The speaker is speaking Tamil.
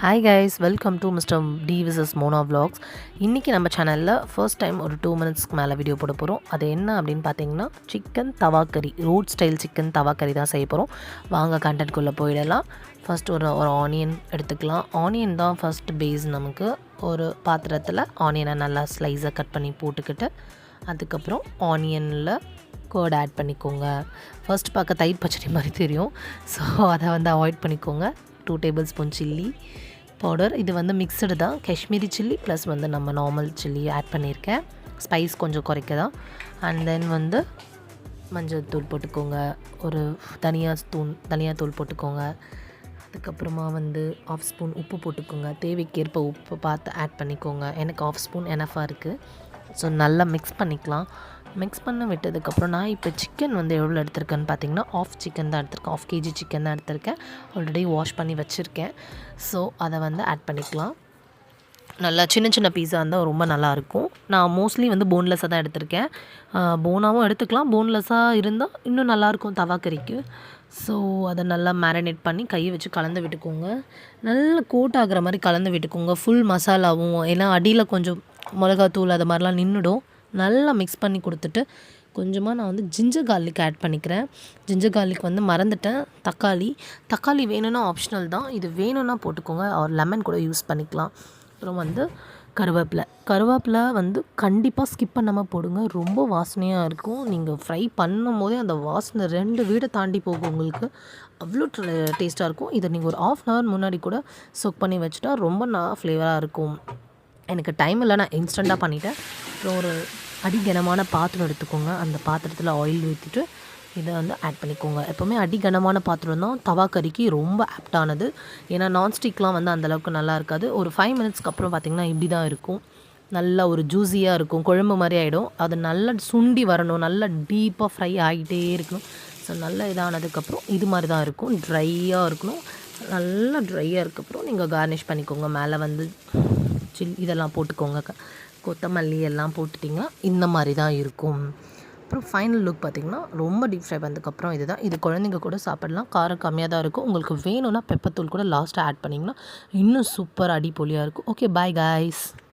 Hi guys, welcome to Mr. D vs Mona Vlogs. இன்றைக்கி நம்ம சேனலில் ஃபர்ஸ்ட் டைம் ஒரு 2 மினிட்ஸ்க்கு மேலே வீடியோ போட போகிறோம். அது என்ன அப்படின்னு பார்த்தீங்கன்னா சிக்கன் தவா கறி, ரோட் ஸ்டைல் சிக்கன் தவா கறி தான் செய்ய போகிறோம். வாங்க கண்டென்ட்குள்ளே போயிடலாம். ஃபர்ஸ்ட் ஒரு ஆனியன் எடுத்துக்கலாம். ஆனியன் தான் ஃபர்ஸ்ட் பேஸ். நமக்கு ஒரு பாத்திரத்தில் ஆனியனை நல்லா ஸ்லைஸாக கட் பண்ணி போட்டுக்கிட்டு அதுக்கப்புறம் ஆனியனில் கர்ட் ஆட் பண்ணிக்கோங்க. ஃபர்ஸ்ட் பார்க்க தயிர் பச்சடி மாதிரி தெரியும், ஸோ அதை அவாய்ட் பண்ணிக்கோங்க. 2 டேபிள் ஸ்பூன் சில்லி பவுடர். இது மிக்சடு தான், காஷ்மீரி சில்லி ப்ளஸ் நம்ம நார்மல் சில்லி ஆட் பண்ணியிருக்கேன், ஸ்பைஸ் கொஞ்சம் குறைக்க தான். அண்ட் தென் மஞ்சள் தூள் போட்டுக்கோங்க, ஒரு தனியாத்தூள் போட்டுக்கோங்க. அதுக்கப்புறமா 1/2 ஸ்பூன் உப்பு போட்டுக்கோங்க. தேவைக்கேற்ப உப்பு பார்த்து ஆட் பண்ணிக்கோங்க. எனக்கு 1/2 ஸ்பூன் எனஃபாக இருக்குது. ஸோ நல்லா மிக்ஸ் பண்ணிக்கலாம். மிக்ஸ் பண்ண விட்டதுக்கப்புறம் நான் இப்போ சிக்கன் எவ்வளோ எடுத்திருக்கேன்னு பார்த்தீங்கன்னா ஆஃப் சிக்கன் தான் எடுத்திருக்கேன், 1/2 kg சிக்கன் தான் எடுத்திருக்கேன். ஆல்ரெடி வாஷ் பண்ணி வச்சுருக்கேன். ஸோ அதை ஆட் பண்ணிக்கலாம். நல்லா சின்ன சின்ன பீஸாக இருந்தால் ரொம்ப நல்லாயிருக்கும். நான் மோஸ்ட்லி போன்லெஸ்ஸாக தான் எடுத்திருக்கேன். போனாகவும் எடுத்துக்கலாம், போன்லெஸ்ஸாக இருந்தால் இன்னும் நல்லாயிருக்கும் தவா கறிக்கு. ஸோ அதை நல்லா மேரினேட் பண்ணி கையை வச்சு கலந்து விட்டுக்கோங்க. நல்லா கோட் ஆகிற மாதிரி கலந்து விட்டுக்கோங்க, ஃபுல் மசாலாவும். ஏன்னா அடியில் கொஞ்சம் மிளகாத்தூள் அது மாதிரிலாம் நின்றுடும். நல்லா மிக்ஸ் பண்ணி கொடுத்துட்டு கொஞ்சமாக நான் ஜிஞ்சர் கார்லிக் ஆட் பண்ணிக்கிறேன். ஜிஞ்சர் கார்லிக் மறந்துட்டேன். தக்காளி வேணும்னா ஆப்ஷனல் தான், இது வேணும்னா போட்டுக்கோங்க. ஒரு லெமன் கூட யூஸ் பண்ணிக்கலாம். அப்புறம் கருவேப்பிலை கண்டிப்பாக ஸ்கிப் பண்ணாமல் போடுங்க, ரொம்ப வாசனையாக இருக்கும். நீங்கள் ஃப்ரை பண்ணும் போதே அந்த வாசனை 2 வீடை தாண்டி போகும் உங்களுக்கு, அவ்வளோ டேஸ்ட்டாக இருக்கும். இதை நீங்கள் ஒரு 1/2 hour முன்னாடி கூட சொக் பண்ணி வச்சுட்டா ரொம்ப ஃப்ளேவராக இருக்கும். எனக்கு டைம் இல்லை, நான் இன்ஸ்டண்ட்டாக பண்ணிவிட்டேன். அப்புறம் ஒரு அடிகனமான பாத்திரம் எடுத்துக்கோங்க. அந்த பாத்திரத்தில் ஆயில் ஊற்றிட்டு இதை ஆட் பண்ணிக்கோங்க. எப்போவுமே அடிகனமான பாத்திரம் தான் தவா கறிக்கு ரொம்ப ஆப்டானது. ஏன்னா நான்ஸ்டிக்லாம் அந்தளவுக்கு நல்லா இருக்காது. ஒரு 5 மினிட்ஸ்க்கு அப்புறம் பார்த்திங்கன்னா இப்படி தான் இருக்கும். நல்லா ஒரு ஜூஸியாக இருக்கும், குழம்பு மாதிரி ஆகிடும். அது நல்லா சுண்டி வரணும், நல்லா டீப்பாக ஃப்ரை ஆகிட்டே இருக்கணும். ஸோ நல்லா இதானதுக்கப்புறம் இது மாதிரி தான் இருக்கும், ட்ரையாக இருக்கணும். நல்லா ட்ரையாக இருக்கப்பறம் நீங்கள் கார்னிஷ் பண்ணிக்கோங்க. மேலே இதெல்லாம் போட்டுக்கோங்க, கொத்தமல்லி எல்லாம் போட்டுட்டிங்கன்னா இந்த மாதிரி தான் இருக்கும். அப்புறம் ஃபைனல் லுக் பார்த்திங்கன்னா ரொம்ப டீப் ஃப்ரை பண்ணதுக்கப்புறம் இது குழந்தைங்க கூட சாப்பிடலாம். காரம் கம்மியாக தான் இருக்கும். உங்களுக்கு வேணும்னா பெப்பர் தூள் கூட லாஸ்ட்டாக ஆட் பண்ணிங்கன்னா இன்னும் சூப்பர் அடிப்பொலியாக இருக்கும். Okay, bye guys.